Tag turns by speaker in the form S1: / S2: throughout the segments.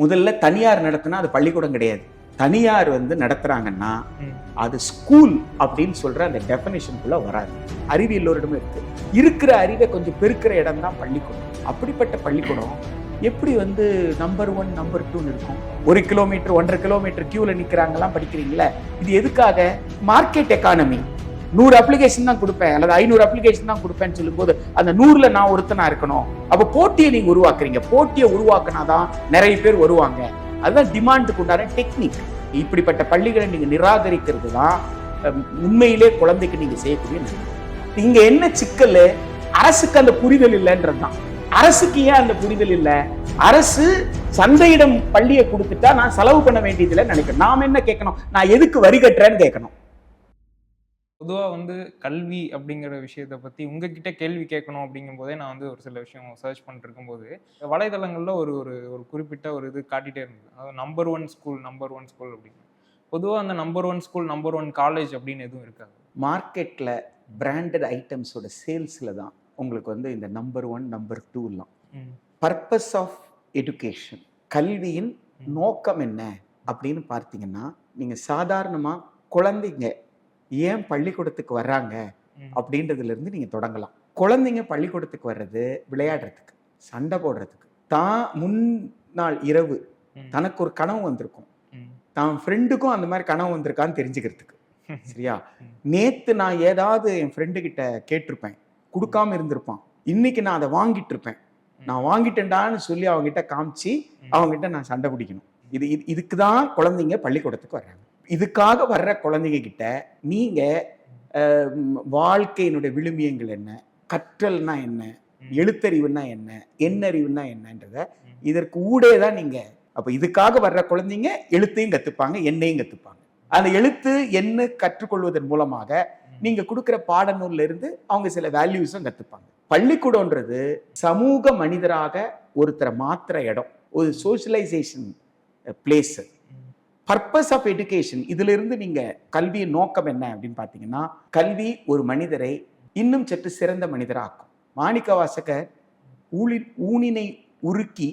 S1: முதல்ல தனியார் நடத்தினா அது பள்ளிக்கூடம் கிடையாது. தனியார் நடத்துறாங்கன்னா அது ஸ்கூல் அப்படின்னு சொல்ற அந்த டெஃபினேஷனுக்குள்ள வராது. அறிவு எல்லோரிடமும் இருக்கு. இருக்கிற அறிவை கொஞ்சம் பெருக்கிற இடம் தான் பள்ளிக்கூடம். அப்படிப்பட்ட பள்ளிக்கூடம் எப்படி நம்பர் 1 நம்பர் 2 இருக்கும்? 1 கிலோமீட்டர் 1.5 கிலோமீட்டர் கியூல நிக்கிறாங்கலாம் படிக்கிறீங்களா? இது எதுக்காக? Market economy. 100 அப்ளிகேஷன் தான் கொடுப்பேன் அல்லது 500 அப்ளிகேஷன் தான் கொடுப்பேன்னு சொல்லும்போது அந்த 100ல நான் ஒருத்தனா இருக்கணும். அப்ப போட்டியை நீங்க உருவாக்குறீங்க. போட்டியை உருவாக்குனாதான் நிறைய பேர் வருவாங்க. அதுதான் டிமாண்டுக்கு உண்டான டெக்னிக். இப்படிப்பட்ட பள்ளிகளை நீங்க நிராகரிக்கிறது தான் உண்மையிலே குழந்தைக்கு நீங்க செய்யக்கூடிய நன்மை. இங்க என்ன சிக்கல்? அரசுக்கு அந்த புரிதல் இல்லைன்றதுதான். அரசுக்கு ஏன் அந்த புரிதல் இல்லை? அரசு சந்தையிடம் பள்ளியை கொடுத்துட்டா நான் செலவு பண்ண வேண்டியதில்லை நினைக்கிறேன். நாம என்ன கேட்கணும்? நான் எதுக்கு வரி கட்டுறேன்னு கேட்கணும்.
S2: பொதுவா கல்வி அப்படிங்கிற விஷயத்தை பத்தி உங்ககிட்ட கேள்வி கேட்கணும் அப்படிங்கும் போதே நான் ஒரு சில விஷயம் சர்ச் பண்ணிட்டு இருக்கும்போது வலைதளங்கள்ல ஒரு ஒரு ஒரு குறிப்பிட்ட ஒரு இது காட்டிட்டே இருந்தது. அதாவது நம்பர் 1 ஸ்கூல் அப்படின்னு. பொதுவா அந்த நம்பர் 1 ஸ்கூல், நம்பர் 1 காலேஜ் அப்படின்னு எதுவும் இருக்காது.
S1: மார்க்கெட்ல பிராண்டட் ஐட்டம்ஸோட சேல்ஸ்ல தான் உங்களுக்கு இந்த நம்பர் 1 நம்பர் 2 எல்லாம். பர்பஸ் ஆஃப் எஜுகேஷன், கல்வியின் நோக்கம் என்ன அப்படின்னு பார்த்தீங்கன்னா, நீங்க சாதாரணமா குழந்தைங்க ஏன் பள்ளிக்கூடத்துக்கு வர்றாங்க அப்படின்றதுல இருந்து நீங்க தொடங்கலாம். குழந்தைங்க பள்ளிக்கூடத்துக்கு வர்றது விளையாடுறதுக்கு, சண்டை போடுறதுக்கு, தான் முன்னாள் இரவு தனக்கு ஒரு கனவு வந்திருக்கும், தான் ஃப்ரெண்டுக்கும் அந்த மாதிரி கனவு வந்திருக்கான்னு தெரிஞ்சுக்கிறதுக்கு. சரியா? நேத்து நான் ஏதாவது என் ஃப்ரெண்டு கிட்ட கேட்டிருப்பேன், கொடுக்காம இருந்திருப்பான். இன்னைக்கு நான் அதை வாங்கிட்டு இருப்பேன். நான் வாங்கிட்டேன்டான்னு சொல்லி அவங்ககிட்ட காமிச்சு அவங்ககிட்ட நான் சண்டை பிடிக்கணும். இதுக்கு தான் குழந்தைங்க பள்ளிக்கூடத்துக்கு வர்றாங்க. இதுக்காக வர்ற குழந்தைங்க கிட்ட நீங்க வாழ்க்கையினுடைய விழுமியங்கள் என்ன, கற்றல்னா என்ன, எழுத்தறிவுன்னா என்ன, எண்ணறிவுன்னா என்னன்றத இதற்கு ஊடே தான் நீங்க. அப்ப இதுக்காக வர்ற குழந்தைங்க எழுத்தையும் கத்துப்பாங்க, எண்ணையும் கத்துப்பாங்க. அந்த எழுத்து எண்ணு கற்றுக்கொள்வதன் மூலமாக நீங்க கொடுக்குற பாடநூல்ல இருந்து அவங்க சில வேல்யூஸும் கத்துப்பாங்க. பள்ளிக்கூடம்ன்றது சமூக மனிதராக ஒருத்தரை மாத்திர இடம், ஒரு socialisation place. Purpose of education, இதுல இருந்து நீங்க கல்வியின் நோக்கம் என்ன அப்படின்னு பாத்தீங்கன்னா, கல்வி ஒரு மனிதரை இன்னும் சற்று சிறந்த மனிதராக்கும். மாணிக்கவாசகர் ஊனினை உருக்கி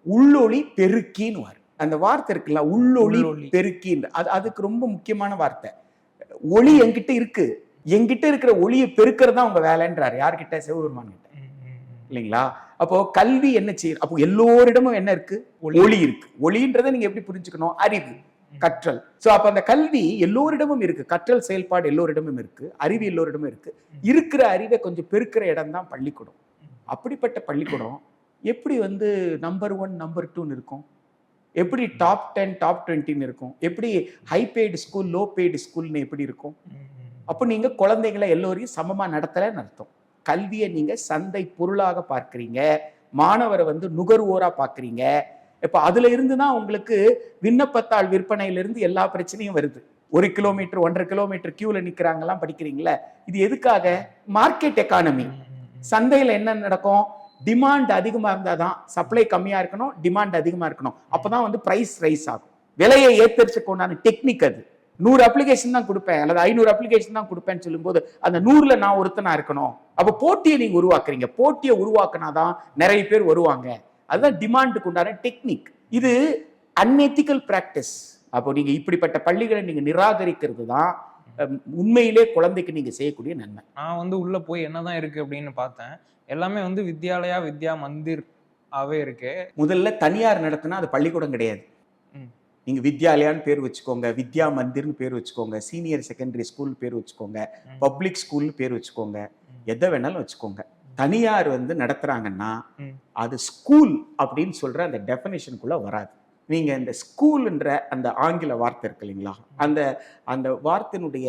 S1: உள்ளொளி பெருக்கின்னு அந்த வார்த்தை இருக்குல்ல, உள்ளொளி பெருக்கின்னு, அதுக்கு ரொம்ப முக்கியமான வார்த்தை. ஒளி என்கிட்ட இருக்கு, என்கிட்ட இருக்கிற ஒளியை பெருக்கிறதா உங்க வேலைன்றாரு. யார்கிட்ட? சிவபெருமான் கிட்ட, இல்லைங்களா? அப்போ கல்வி என்ன செய்யும்? அப்போ எல்லோரிடமும் என்ன இருக்கு? ஒளி இருக்கு. ஒளின்றதை நீங்க எப்படி புரிஞ்சுக்கணும்? அறிவு, கற்றல். சோ அப்ப அந்த கல்வி எல்லோரிடமும் இருக்கு. கற்றல் செயல்பாடு எல்லோரிடமும் இருக்கு, அறிவு எல்லோரிடமும் இருக்கு. இருக்கிற அறிவை கொஞ்சம் பெருக்கிற இடம் தான் பள்ளிக்கூடம். அப்படிப்பட்ட பள்ளிக்கூடம் எப்படி நம்பர் 1 நம்பர் 2 இருக்கும்? எப்படி டாப் 10 டாப் 20 இருக்கும்? எப்படி high paid school low paid ஸ்கூல்னு எப்படி இருக்கும்? அப்போ நீங்க குழந்தைகளை எல்லோரையும் சமமா நடத்தலன்னு அர்த்தம். கல்வியை நீங்க சந்தை பொருளாக பார்க்கிறீங்க, மாணவரை நுகர்வோரா பார்க்குறீங்க. இப்போ அதுல இருந்து தான் உங்களுக்கு விண்ணப்பத்தாள் விற்பனையிலிருந்து எல்லா பிரச்சனையும் வருது. 1 கிலோமீட்டர் 1.5 கிலோமீட்டர் கியூல நிக்கிறாங்கலாம் படிக்கிறீங்களா? இது எதுக்காக? Market economy. சந்தையில என்ன நடக்கும்? டிமாண்ட் அதிகமா இருந்தாதான் சப்ளை கம்மியா இருக்கணும், டிமாண்ட் அதிகமா இருக்கணும். அப்பதான் பிரைஸ் ரைஸ் ஆகும். விலையை ஏத்தரிச்சுக்கொண்டான டெக்னிக் அது. 100 அப்ளிகேஷன் தான் கொடுப்பேன் அல்லது 500 அப்ளிகேஷன் தான் கொடுப்பேன்னு சொல்லும்போது அந்த 100ல நான் ஒருத்தனா இருக்கணும். அப்ப போட்டியை நீங்க உருவாக்குறீங்க. போட்டியை உருவாக்குனாதான் நிறைய பேர் வருவாங்க. அதுதான் டிமாண்டுக்கு உண்டான டெக்னிக். இது அன்எத்திக்கல் பிராக்டிஸ். அப்போ நீங்க இப்படிப்பட்ட பள்ளிகளை நீங்க நிராகரிக்கிறது தான் உண்மையிலே குழந்தைக்கு நீங்க செய்யக்கூடிய நன்மை.
S2: நான் உள்ள போய் என்னதான் இருக்கு அப்படின்னு பார்த்தேன். எல்லாமே வித்யாலயா, வித்யா மந்திர் ஆவே இருக்கு.
S1: முதல்ல தனியார் நடத்தினா அது பள்ளிக்கூடம் கிடையாது. நீங்க வித்யாலயான்னு பேர் வச்சுக்கோங்க, வித்யா மந்திர்னு பேர் வச்சுக்கோங்க, சீனியர் செகண்டரி ஸ்கூல் பேர் வச்சுக்கோங்க, பப்ளிக் ஸ்கூல்னு பேர் வச்சுக்கோங்க, எதை வேணாலும் வச்சுக்கோங்க. தனியார் நடத்துறாங்கன்னா அது ஸ்கூல் அப்படின்னு சொல்ற அந்த டெஃபினேஷனுக்குள்ள வராது. நீங்க இந்த ஸ்கூல்ன்ற அந்த ஆங்கில வார்த்தை இருக்கு இல்லைங்களா, அந்த வார்த்தையினுடைய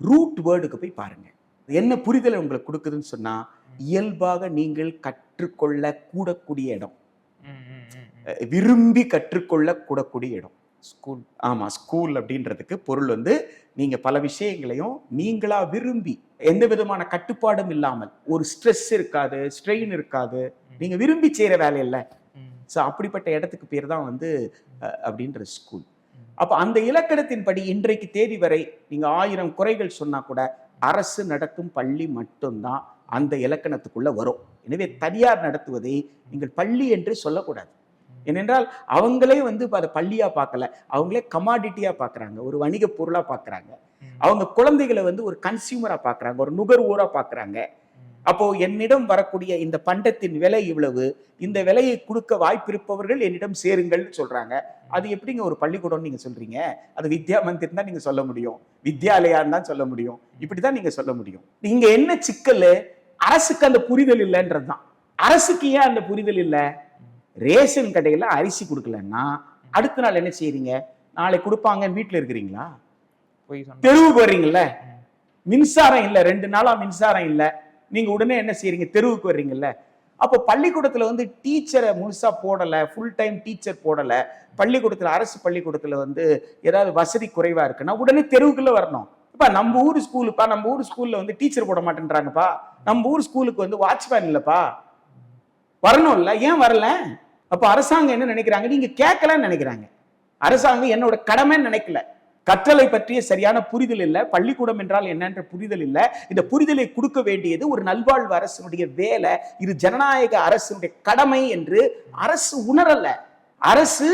S1: ரூட் வேர்டுக்கு போய் பாருங்க. என்ன புரிதலை உங்களுக்கு கொடுக்குதுன்னு சொன்னா, இயல்பாக நீங்கள் கற்றுக்கொள்ள கூடக்கூடிய இடம், விரும்பி கற்றுக்கொள்ள கூடக்கூடிய இடம் ஸ்கூல். ஆமா, ஸ்கூல் அப்படின்றதுக்கு பொருள் நீங்க பல விஷயங்களையும் நீங்களா விரும்பி, எந்த விதமான கட்டுப்பாடும் இல்லாமல், ஒரு ஸ்ட்ரெஸ் இருக்காது, ஸ்ட்ரெயின் இருக்காது, நீங்க விரும்பி செய்யற வேலை இல்லை. ஸோ அப்படிப்பட்ட இடத்துக்கு பேர் தான் அப்படின்ற ஸ்கூல். அப்போ அந்த இலக்கணத்தின்படி இன்றைக்கு தேதி வரை நீங்க 1000 குறைகள் சொன்னா கூட அரசு நடத்தும் பள்ளி மட்டும்தான் அந்த இலக்கணத்துக்குள்ள வரும். எனவே தனியார் நடத்துவதை நீங்கள் பள்ளி என்று சொல்லக்கூடாது. ஏனென்றால் அவங்களே வந்து அதை பள்ளியா பார்க்கல, அவங்களே கமாடிட்டியா பார்க்கறாங்க, ஒரு வணிக பொருளா பார்க்கறாங்க. அவங்க குழந்தைகளை வந்து ஒரு கன்சியூமரா பார்க்கறாங்க, ஒரு நுகர்வோரா பார்க்கறாங்க. அப்போ என்னிடம் வரக்கூடிய இந்த பண்டத்தின் விலை இவ்வளவு, இந்த விலையை கொடுக்க வாய்ப்பிருப்பவர்கள் என்னிடம் சேருங்கள்னு சொல்றாங்க. அது எப்படிங்க ஒரு பள்ளிக்கூடம் நீங்க சொல்றீங்க? அது வித்யா மந்திர் தான் நீங்க சொல்ல முடியும், வித்யாலயான்னு தான் சொல்ல முடியும், இப்படிதான் நீங்க சொல்ல முடியும். இங்க என்ன சிக்கல்? அரசுக்கு அந்த புரிதல் இல்லைன்றதுதான். அரசுக்கு ஏன் அந்த புரிதல் இல்லை? ரேஷன் கடையில அரிசி கொடுக்கலன்னா அடுத்த நாள் என்ன செய்யறீங்க? நாளை கொடுப்பாங்கன்னு வீட்டுல இருக்கிறீங்களா? தெருவுக்கு வர்றீங்கல்ல, மின்சாரம் இல்ல, 2 நாளா மின்சாரம் இல்ல, நீங்க உடனே என்ன செய்யறீங்க? தெருவுக்கு வர்றீங்கல்ல. அப்போ பள்ளிக்கூடத்துல வந்து டீச்சரை முழுசா போடல, ஃபுல் டைம் டீச்சர் போடல, பள்ளிக்கூடத்துல அரசு பள்ளிக்கூடத்துல வந்து ஏதாவது வசதி குறைவா இருக்குன்னா உடனே தெருவுக்குள்ள வரணும். இப்ப நம்ம ஊர் ஸ்கூலுப்பா, நம்ம ஊர் ஸ்கூல்ல வந்து டீச்சர் போட மாட்டேன்றாங்கப்பா, நம்ம ஊர் ஸ்கூலுக்கு வந்து வாட்ச்மேன் இல்லப்பா, வரணும்ல, ஏன் வரல? அப்ப அரசாங்கம் என்ன நினைக்கிறாங்க? நீங்க கேட்கலன்னு நினைக்கிறாங்க. அரசாங்கம் என்னோட கடமைன்னு நினைக்கல. கற்றலை பற்றிய சரியான புரிதல் இல்ல, பள்ளிக்கூடம் என்றால் என்னன்ற புரிதல் இல்ல. இந்த புரிதலை கொடுக்க வேண்டியது ஒரு நல்வாழ்வு அரசினுடைய வேலை, இது ஜனநாயக அரசினுடைய கடமை என்று அரசு உணரல. அரசு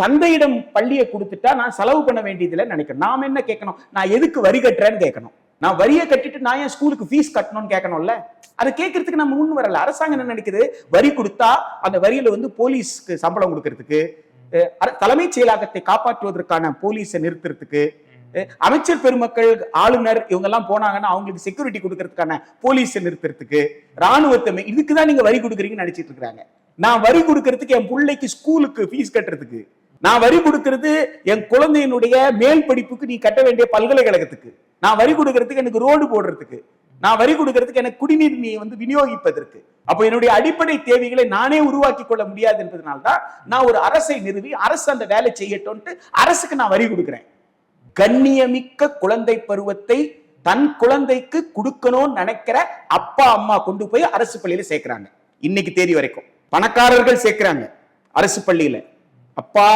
S1: சந்தையிடம் பள்ளியை கொடுத்துட்டா நான் செலவு பண்ண வேண்டியதில்லை நினைக்கிறேன். நாம என்ன கேட்கணும்? நான் எதுக்கு வரி கட்டுறேன்னு கேட்கணும். நான் வரியை கட்டிட்டு நான் ஏன் ஸ்கூலுக்கு ஃபீஸ் கட்டணும்னு கேட்கணும்ல. அதை கேட்கறதுக்கு நம்ம முன் வரல. அரசாங்கம் என்ன நினைக்குது? வரி கொடுத்தா அந்த வரியில வந்து போலீஸ்க்கு சம்பளம் கொடுக்கறதுக்கு, தலைமைச் செயலகத்தை காப்பாற்றுவதற்கான போலீஸை நிறுத்துறதுக்கு, அமைச்சர் பெருமக்கள், ஆளுநர் இவங்க எல்லாம் போனாங்கன்னா அவங்களுக்கு செக்யூரிட்டி கொடுக்கறதுக்கான போலீஸை நிறுத்துறதுக்கு, ராணுவத்தை, இதுக்குதான் நீங்க வரி கொடுக்குறீங்கன்னு நினைச்சிட்டு இருக்காங்க. நான் வரி கொடுக்கறதுக்கு என் பிள்ளைக்கு ஸ்கூலுக்கு ஃபீஸ் கட்டுறதுக்கு, நான் வரி கொடுக்கறது என் குழந்தையினுடைய மேல் படிப்புக்கு நீ கட்ட வேண்டிய பல்கலைக்கழகத்துக்கு, நான் வரி கொடுக்கறதுக்கு எனக்கு ரோடு போடுறதுக்கு, நான் வரி கொடுக்கறதுக்கு எனக்கு குடிநீர் நீ வந்து விநியோகிப்பதற்கு. அப்போ என்னுடைய அடிப்படை தேவைகளை நானே உருவாக்கி கொள்ள முடியாது என்பதனால்தான் நான் ஒரு அரசை நிறுவி அரசு அந்த வேலை செய்யட்டும் அரசுக்கு நான் வரி கொடுக்கிறேன். கண்ணியமிக்க குழந்தை பருவத்தை தன் குழந்தைக்கு கொடுக்கணும்னு நினைக்கிற அப்பா அம்மா கொண்டு போய் அரசு பள்ளியில சேர்க்கிறாங்க. இன்னைக்கு தேதி வரைக்கும் பணக்காரர்கள் சேர்க்கிறாங்க அரசு பள்ளியில. அப்பா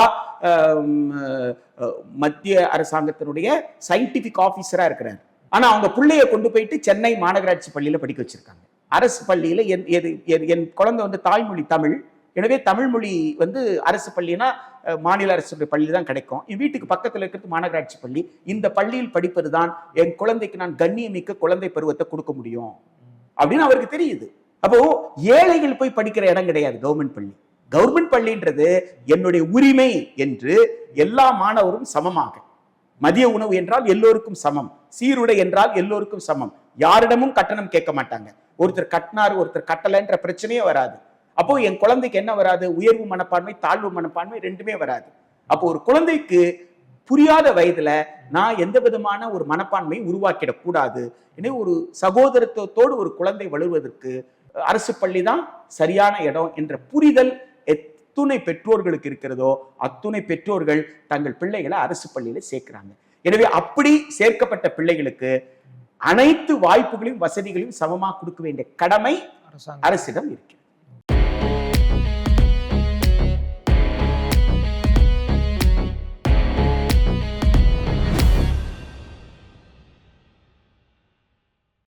S1: மத்திய அரசாங்கத்தினுடைய சயின்டிபிக் ஆபீசரா இருக்கிறார். ஆனா அவங்க பிள்ளைய கொண்டு போயிட்டு சென்னை மாநகராட்சி பள்ளியில படிக்க வச்சிருக்காங்க. அரசு பள்ளியில என் குழந்தை வந்து தாய்மொழி தமிழ், எனவே தமிழ் மொழி வந்து அரசு பள்ளினா மாநில அரசு பள்ளி தான் கிடைக்கும். என் வீட்டுக்கு பக்கத்துல இருக்கிறது மாநகராட்சி பள்ளி. இந்த பள்ளியில் படிப்பதுதான் என் குழந்தைக்கு நான் கண்ணியமிக்க குழந்தை பருவத்தை கொடுக்க முடியும் அப்படின்னு அவருக்கு தெரியுது. அப்போ ஏழைகள் போய் படிக்கிற இடம் கிடையாது கவர்மெண்ட் பள்ளி. கவர்மெண்ட் பள்ளின்றது என்னுடைய உரிமை என்று எல்லா மாணவரும் சமமாக, மதிய உணவு என்றால் எல்லோருக்கும் சமம், சீருடை என்றால் எல்லோருக்கும் சமம், யாரிடமும் கட்டணம் கேட்க மாட்டாங்க. ஒருத்தர் கட்டினார் ஒருத்தர் கட்டலைன்ற பிரச்சனையே வராது. அப்போ என் குழந்தைக்கு என்ன வராது? உயர்வு மனப்பான்மை, தாழ்வு மனப்பான்மை ரெண்டுமே வராது. அப்போ ஒரு குழந்தைக்கு புரியாத வயதுல நான் எந்த விதமான ஒரு மனப்பான்மையை உருவாக்கிடக் கூடாது. எனவே ஒரு சகோதரத்துவத்தோடு ஒரு குழந்தை வளர்வதற்கு அரசு பள்ளி தான் சரியான இடம் என்ற புரிதல் எத்துணை பெற்றோர்களுக்கு இருக்கிறதோ அத்துணை பெற்றோர்கள் தங்கள் பிள்ளைகளை அரசு பள்ளியில சேர்க்கிறாங்க. எனவே அப்படி சேர்க்கப்பட்ட பிள்ளைகளுக்கு அனைத்து வாய்ப்புகளையும் வசதிகளையும் சமமாக கொடுக்க வேண்டிய கடமை அரசிடம் இருக்கிறது.